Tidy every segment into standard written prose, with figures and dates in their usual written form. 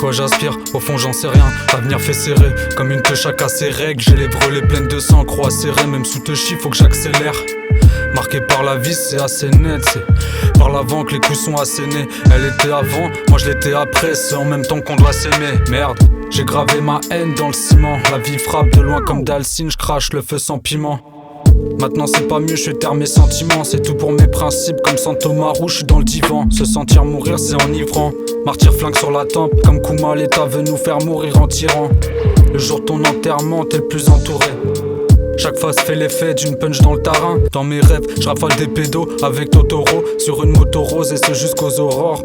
quoi j'aspire, au fond j'en sais rien. L'avenir fait serrer, comme une teuf à ses règles. J'ai les brûlés pleines de sang, croix serrée. Même sous touchy, faut que j'accélère. Marqué par la vie, c'est assez net. C'est par l'avant que les coups sont assénés. Elle était avant, moi je l'étais après. C'est en même temps qu'on doit s'aimer. Merde, j'ai gravé ma haine dans le ciment. La vie frappe de loin comme Dalcine, je crache le feu sans piment. Maintenant c'est pas mieux, je terre mes sentiments. C'est tout pour mes principes, comme Saint Thomas Rouge, je suis dans le divan. Se sentir mourir c'est enivrant. Martyr flingue sur la tempe, comme Kouma l'État veut nous faire mourir en tyran. Le jour de ton enterrement, t'es le plus entouré. Chaque phase fait l'effet d'une punch dans le tarin. Dans mes rêves, je rafale des pédos avec Totoro. Sur une moto rose et ce jusqu'aux aurores.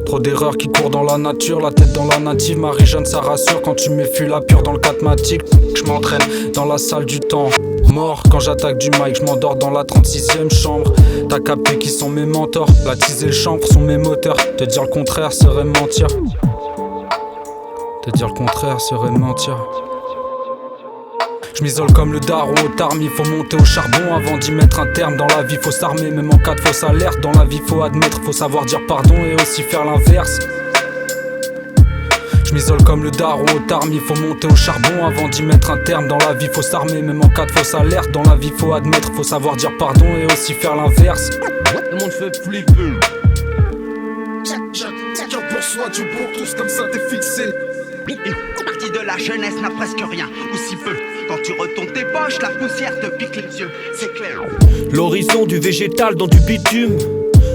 Trop d'erreurs qui courent dans la nature, la tête dans la native. Marie-Jeanne ça rassure quand tu m'effuis la pure dans le catmatique. Je m'entraîne dans la salle du temps. Mort quand j'attaque du mic, je m'endors dans la 36e chambre. T'as capté qui sont mes mentors, la tise et le chanvre sont mes moteurs. Te dire le contraire serait mentir. Te dire le contraire serait mentir. Je m'isole comme le daron au tarmi, faut monter au charbon avant d'y mettre un terme. Dans la vie faut s'armer, même en cas de fausse alerte. Dans la vie faut admettre, faut savoir dire pardon et aussi faire l'inverse. Je m'isole comme le daron au tarmi, faut monter au charbon avant d'y mettre un terme. Dans la vie faut s'armer, même en cas de fausse alerte. Dans la vie faut admettre, faut savoir dire pardon et aussi faire l'inverse. Le monde fait flipper. Chacun pour soi, Dieu pour tous, comme ça t'es fixé. Une partie de la jeunesse n'a presque rien, ou si peu. Quand tu retournes tes poches, la poussière te pique les yeux, c'est clair. L'horizon du végétal dans du bitume.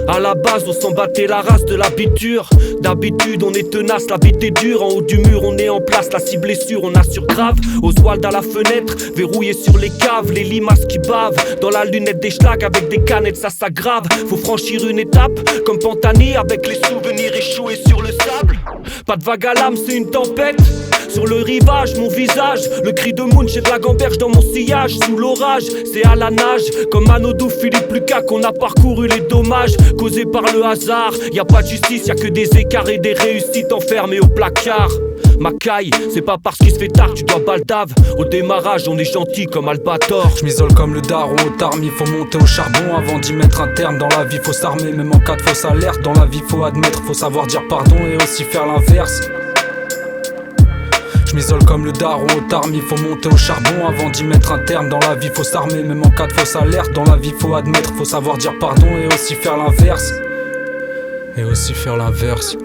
À la base, on s'en battait la race de l'habiture. D'habitude, on est tenace, la vie est dure. En haut du mur, on est en place, la cible est sûre, on assure grave. Oswald à la fenêtre, verrouillé sur les caves, les limaces qui bavent. Dans la lunette des schlags, avec des canettes, ça s'aggrave. Faut franchir une étape, comme Pantani, avec les souvenirs échoués sur le sable. Pas de vague à l'âme, c'est une tempête. Sur le rivage, mon visage, le cri de Moon, j'ai de la gamberge dans mon sillage. Sous l'orage, c'est à la nage, comme Manodou, Philippe Lucas, qu'on a parcouru les dommages causés par le hasard. Y a pas de justice, y a que des écarts et des réussites enfermées au placard. Ma caille, c'est pas parce qu'il se fait tard, tu dois baldave. Au démarrage, on est gentil comme Albator. Je m'isole comme le daron au tarmi, faut monter au charbon avant d'y mettre un terme. Dans la vie faut s'armer, même en cas de fausse alerte. Dans la vie faut admettre, faut savoir dire pardon et aussi faire l'inverse. Je m'isole comme le daron au tarmi, faut monter au charbon avant d'y mettre un terme. Dans la vie faut s'armer, même en cas de fausse alerte. Dans la vie faut admettre, faut savoir dire pardon et aussi faire l'inverse. Et aussi faire l'inverse.